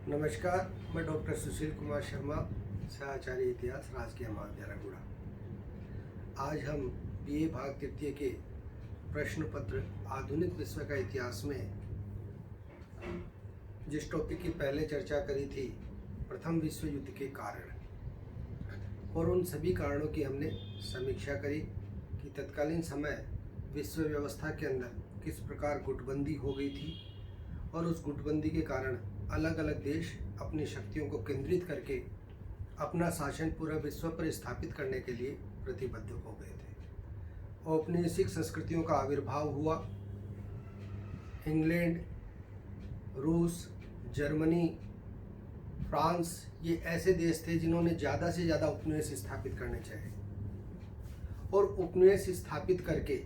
नमस्कार, मैं डॉक्टर सुशील कुमार शर्मा, सहआचार्य इतिहास, राजकीय महाविद्यालय गुड़ा। आज हम बीए भाग तृतीय के प्रश्न पत्र आधुनिक विश्व का इतिहास में जिस टॉपिक की पहले चर्चा करी थी, प्रथम विश्व युद्ध के कारण और उन सभी कारणों की हमने समीक्षा करी कि तत्कालीन समय विश्व व्यवस्था के अंदर किस प्रकार गुटबंदी हो गई थी और उस गुटबंदी के कारण अलग अलग देश अपनी शक्तियों को केंद्रित करके अपना शासन पूरा विश्व पर स्थापित करने के लिए प्रतिबद्ध हो गए थे। औपनिवेशिक संस्कृतियों का आविर्भाव हुआ। इंग्लैंड, रूस, जर्मनी, फ्रांस ये ऐसे देश थे जिन्होंने ज़्यादा से ज़्यादा उपनिवेश स्थापित करने चाहे और उपनिवेश स्थापित करके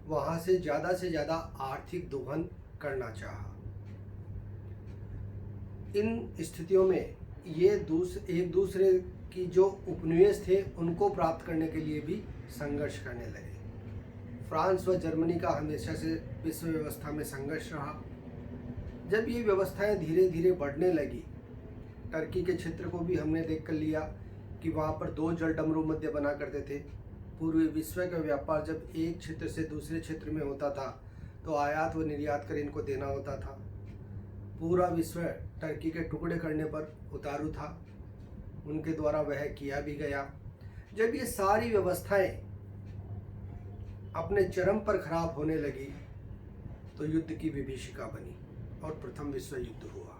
वहाँ से ज़्यादा आर्थिक दोहन करना चाहा। इन स्थितियों में ये एक दूसरे की जो उपनिवेश थे उनको प्राप्त करने के लिए भी संघर्ष करने लगे। फ्रांस व जर्मनी का हमेशा से विश्व व्यवस्था में संघर्ष रहा। जब ये व्यवस्थाएं धीरे धीरे बढ़ने लगी, टर्की के क्षेत्र को भी हमने देख कर लिया कि वहाँ पर दो जलडमरू मध्य बना करते थे। पूर्वी विश्व का व्यापार जब एक क्षेत्र से दूसरे क्षेत्र में होता था तो आयात व निर्यात कर इनको देना होता था। पूरा विश्व टर्की के टुकड़े करने पर उतारू था, उनके द्वारा वह किया भी गया। जब ये सारी व्यवस्थाएं अपने चरम पर खराब होने लगी तो युद्ध की विभीषिका बनी और प्रथम विश्व युद्ध हुआ।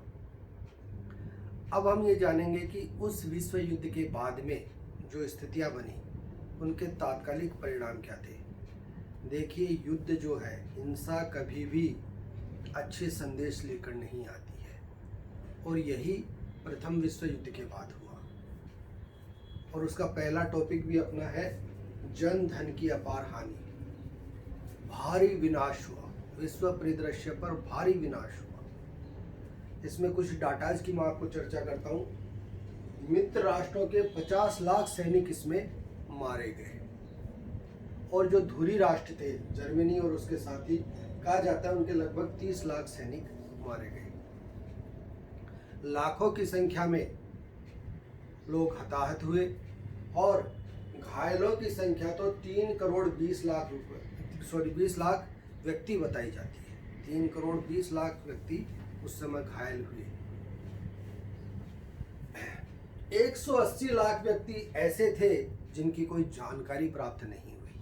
अब हम ये जानेंगे कि उस विश्व युद्ध के बाद में जो स्थितियां बनी उनके तात्कालिक परिणाम क्या थे। देखिए, युद्ध जो है, हिंसा कभी भी अच्छे संदेश लेकर नहीं आती है और यही प्रथम विश्व युद्ध के बाद हुआ। और उसका पहला टॉपिक भी अपना है जन धन की अपार हानि। भारी विनाश हुआ, विश्व परिदृश्य पर भारी विनाश हुआ। इसमें कुछ डाटाज की मैं आपको चर्चा करता हूँ। मित्र राष्ट्रों के 50 लाख सैनिक इसमें मारे गए और जो धुरी राष्ट्र थे, जर्मनी और उसके साथी, कहा जाता है उनके लगभग 30 लाख सैनिक मारे गए। लाखों की संख्या में लोग हताहत हुए और घायलों की संख्या तो 3 करोड़ 20 लाख व्यक्ति बताई जाती है। 3 करोड़ 20 लाख व्यक्ति उस समय घायल हुए। 180 लाख व्यक्ति ऐसे थे जिनकी कोई जानकारी प्राप्त नहीं हुई।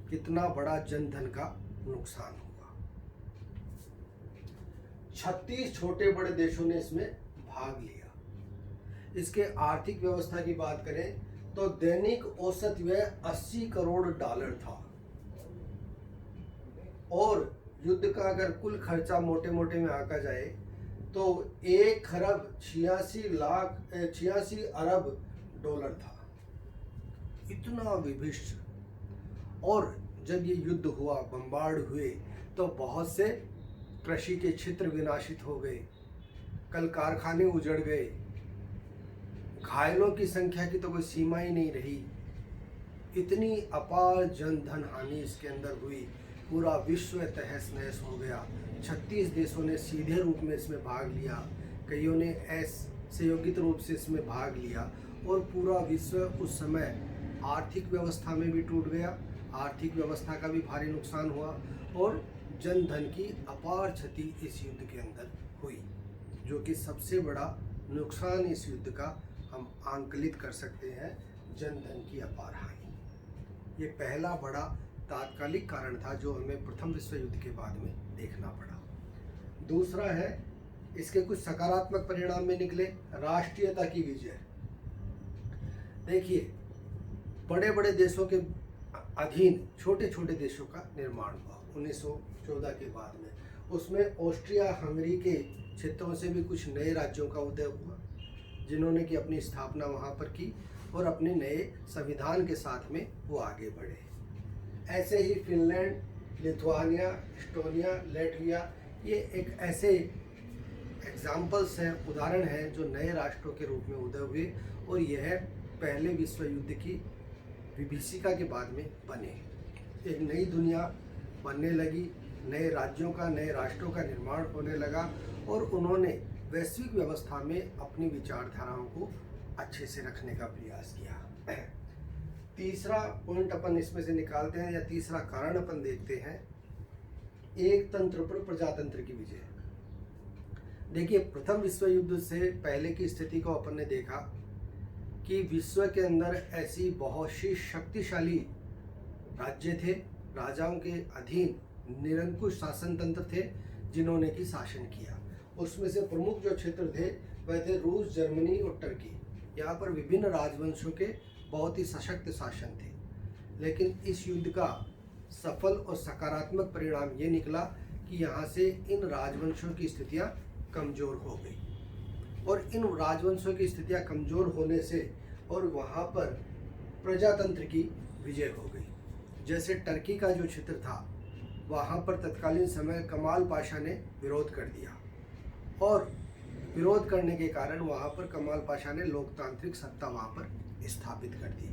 कितना बड़ा जनधन का नुकसान हुआ। 36 छोटे बड़े देशों ने इसमें भाग लिया। इसके आर्थिक व्यवस्था की बात करें तो दैनिक औसत व्यय 80 करोड़ डॉलर था और युद्ध का अगर कुल खर्चा मोटे मोटे में आंका जाए तो 1 खरब 86 अरब डॉलर था। इतना विभीषण। और जब ये युद्ध हुआ, बम्बार्ड हुए, तो बहुत से कृषि के क्षेत्र विनाशित हो गए, कल कारखाने उजड़ गए, घायलों की संख्या की तो कोई सीमा ही नहीं रही। इतनी अपार जनधन हानि इसके अंदर हुई, पूरा विश्व तहस नहस हो गया। 36 देशों ने सीधे रूप में इसमें भाग लिया, कईयों ने संयोगित रूप से इसमें भाग लिया और पूरा विश्व उस समय आर्थिक व्यवस्था में भी टूट गया। आर्थिक व्यवस्था का भी भारी नुकसान हुआ और जनधन की अपार क्षति इस युद्ध के अंदर हुई, जो कि सबसे बड़ा नुकसान इस युद्ध का हम आंकलित कर सकते हैं, जनधन की अपार हानि। ये पहला बड़ा तात्कालिक कारण था जो हमें प्रथम विश्व युद्ध के बाद में देखना पड़ा। दूसरा है, इसके कुछ सकारात्मक परिणाम में निकले। राष्ट्रीयता की विजय। देखिए, बड़े बड़े देशों के अधीन छोटे छोटे देशों का निर्माण हुआ 1914 के बाद में। उसमें ऑस्ट्रिया हंगरी के क्षेत्रों से भी कुछ नए राज्यों का उदय हुआ जिन्होंने कि अपनी स्थापना वहाँ पर की और अपने नए संविधान के साथ में वो आगे बढ़े। ऐसे ही फिनलैंड, लिथुआनिया, एस्टोनिया, लैटविया, ये एक ऐसे एग्जाम्पल्स हैं, उदाहरण हैं जो नए राष्ट्रों के रूप में उदय हुए और यह पहले विश्व युद्ध की विभीषिका के बाद में बने। एक नई दुनिया बनने लगी, नए राज्यों का, नए राष्ट्रों का निर्माण होने लगा और उन्होंने वैश्विक व्यवस्था में अपनी विचारधाराओं को अच्छे से रखने का प्रयास किया। तीसरा पॉइंट अपन इसमें से निकालते हैं, या तीसरा कारण अपन देखते हैं, एक तंत्र पर प्रजातंत्र की विजय। देखिए, प्रथम विश्व युद्ध से पहले की स्थिति को अपन ने देखा कि विश्व के अंदर ऐसी बहुत सी शक्तिशाली राज्य थे, राजाओं के अधीन निरंकुश शासन तंत्र थे जिन्होंने की शासन किया। उसमें से प्रमुख जो क्षेत्र थे वह थे रूस, जर्मनी और टर्की। यहाँ पर विभिन्न राजवंशों के बहुत ही सशक्त शासन थे। लेकिन इस युद्ध का सफल और सकारात्मक परिणाम ये निकला कि यहाँ से इन राजवंशों की स्थितियाँ कमज़ोर हो गई, और इन राजवंशों की स्थितियाँ कमज़ोर होने से और वहाँ पर प्रजातंत्र की विजय हो गई। जैसे टर्की का जो क्षेत्र था वहाँ पर तत्कालीन समय कमाल पाशा ने विरोध कर दिया, और विरोध करने के कारण वहाँ पर कमाल पाशा ने लोकतांत्रिक सत्ता वहाँ पर स्थापित कर दी।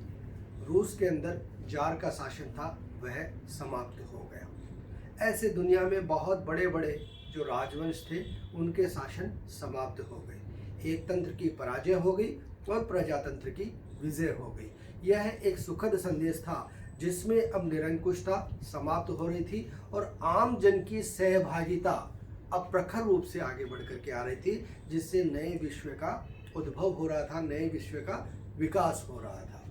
रूस के अंदर जार का शासन था वह समाप्त हो गया। ऐसे दुनिया में बहुत बड़े बड़े जो राजवंश थे उनके शासन समाप्त हो गए। एक तंत्र की पराजय हो गई और प्रजातंत्र की विजय हो गई। यह एक सुखद संदेश था जिसमें अब निरंकुशता समाप्त हो रही थी और आम जन की सहभागिता अब प्रखर रूप से आगे बढ़ करके आ रही थी, जिससे नए विश्व का उद्भव हो रहा था, नए विश्व का विकास हो रहा था।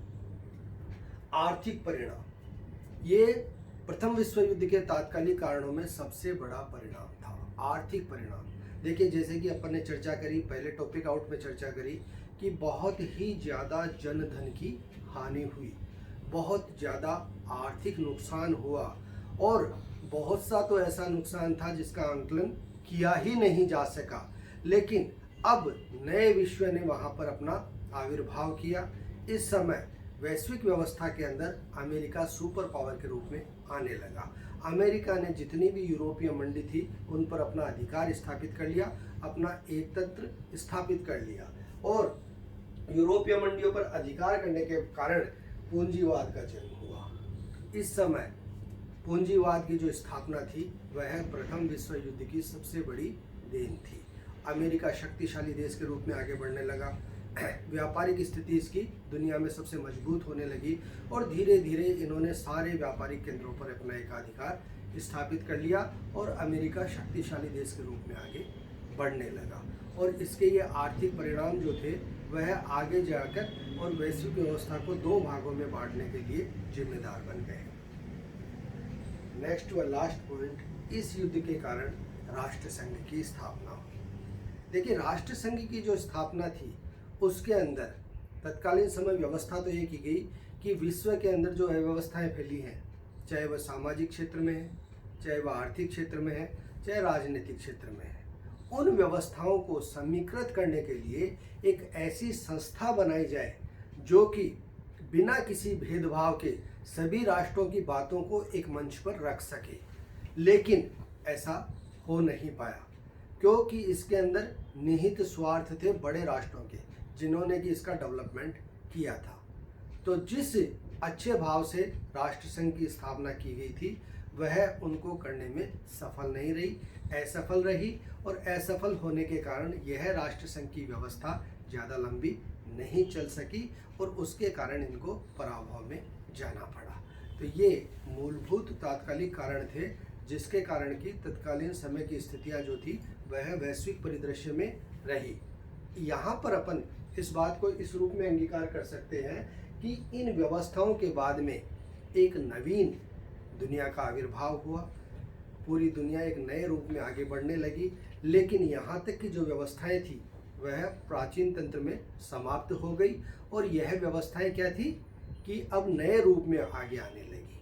आर्थिक परिणाम, ये प्रथम विश्व युद्ध के तात्कालिक कारणों में सबसे बड़ा परिणाम था, आर्थिक परिणाम। देखिए, जैसे कि अपन ने चर्चा करी, पहले टॉपिक आउट में चर्चा करी कि बहुत ही ज़्यादा जनधन की हानि हुई, बहुत ज़्यादा आर्थिक नुकसान हुआ, और बहुत सा तो ऐसा नुकसान था जिसका आंकलन किया ही नहीं जा सका। लेकिन अब नए विश्व ने वहाँ पर अपना आविर्भाव किया। इस समय वैश्विक व्यवस्था के अंदर अमेरिका सुपर पावर के रूप में आने लगा। अमेरिका ने जितनी भी यूरोपीय मंडी थी उन पर अपना अधिकार स्थापित कर लिया, अपना एक तंत्र स्थापित कर लिया, और यूरोपीय मंडियों पर अधिकार करने के कारण पूंजीवाद का जन्म हुआ। इस समय पूंजीवाद की जो स्थापना थी वह प्रथम विश्व युद्ध की सबसे बड़ी देन थी। अमेरिका शक्तिशाली देश के रूप में आगे बढ़ने लगा, व्यापारिक स्थिति इसकी दुनिया में सबसे मजबूत होने लगी, और धीरे धीरे इन्होंने सारे व्यापारिक केंद्रों पर अपना एकाधिकार स्थापित कर लिया और अमेरिका शक्तिशाली देश के रूप में आगे बढ़ने लगा। और इसके ये आर्थिक परिणाम जो थे वह आगे जाकर और वैश्विक व्यवस्था को दो भागों में बांटने के लिए जिम्मेदार बन गए। नेक्स्ट व लास्ट पॉइंट, इस युद्ध के कारण राष्ट्र संघ की स्थापना हुई। देखिए, राष्ट्र संघ की जो स्थापना थी उसके अंदर तत्कालीन समय व्यवस्था तो ये की गई कि विश्व के अंदर जो अव्यवस्थाएं फैली हैं, चाहे वह सामाजिक क्षेत्र में है, चाहे वह आर्थिक क्षेत्र में है, चाहे राजनीतिक क्षेत्र में है, उन व्यवस्थाओं को समीकृत करने के लिए एक ऐसी संस्था बनाई जाए जो कि बिना किसी भेदभाव के सभी राष्ट्रों की बातों को एक मंच पर रख सके। लेकिन ऐसा हो नहीं पाया क्योंकि इसके अंदर निहित स्वार्थ थे बड़े राष्ट्रों के, जिन्होंने कि इसका डेवलपमेंट किया था। तो जिस अच्छे भाव से राष्ट्र संघ की स्थापना की गई थी वह उनको करने में सफल नहीं रही, असफल रही, और असफल होने के कारण यह राष्ट्र संघ की व्यवस्था ज़्यादा लंबी नहीं चल सकी और उसके कारण इनको पराभव में जाना पड़ा। तो ये मूलभूत तात्कालिक कारण थे जिसके कारण की तत्कालीन समय की स्थितियाँ जो थी वह वैश्विक परिदृश्य में रही। यहाँ पर अपन इस बात को इस रूप में अंगीकार कर सकते हैं कि इन व्यवस्थाओं के बाद में एक नवीन दुनिया का आविर्भाव हुआ, पूरी दुनिया एक नए रूप में आगे बढ़ने लगी। लेकिन यहाँ तक की जो व्यवस्थाएं थी वह प्राचीन तंत्र में समाप्त हो गई, और यह व्यवस्थाएं क्या थी कि अब नए रूप में आगे आने लगी,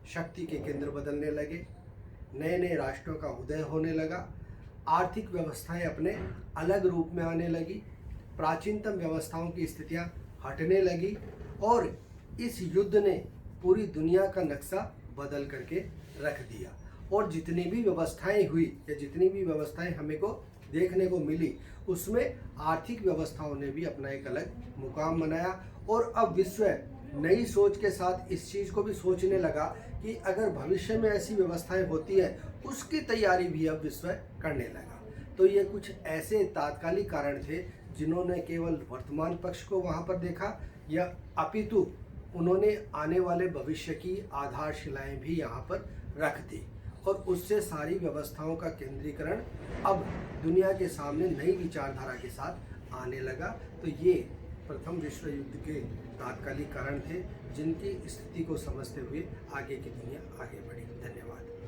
शक्ति के केंद्र बदलने लगे, नए नए राष्ट्रों का उदय होने लगा, आर्थिक व्यवस्थाएं अपने अलग रूप में आने लगी, प्राचीनतम व्यवस्थाओं की स्थितियां हटने लगी, और इस युद्ध ने पूरी दुनिया का नक्शा बदल करके रख दिया। और जितनी भी व्यवस्थाएं हुई या जितनी भी व्यवस्थाएं हमें को देखने को मिली उसमें आर्थिक व्यवस्थाओं ने भी अपना एक अलग मुकाम बनाया, और अब विश्व नई सोच के साथ इस चीज़ को भी सोचने लगा कि अगर भविष्य में ऐसी व्यवस्थाएं होती हैं उसकी तैयारी भी अब विश्व करने लगा। तो ये कुछ ऐसे तात्कालिक कारण थे जिन्होंने केवल वर्तमान पक्ष को वहाँ पर देखा, या अपितु उन्होंने आने वाले भविष्य की आधारशिलाएं भी यहाँ पर रख दी, और उससे सारी व्यवस्थाओं का केंद्रीकरण अब दुनिया के सामने नई विचारधारा के साथ आने लगा। तो ये प्रथम विश्व युद्ध के तात्कालिक कारण थे जिनकी स्थिति को समझते हुए आगे की दुनिया आगे बढ़ी। धन्यवाद।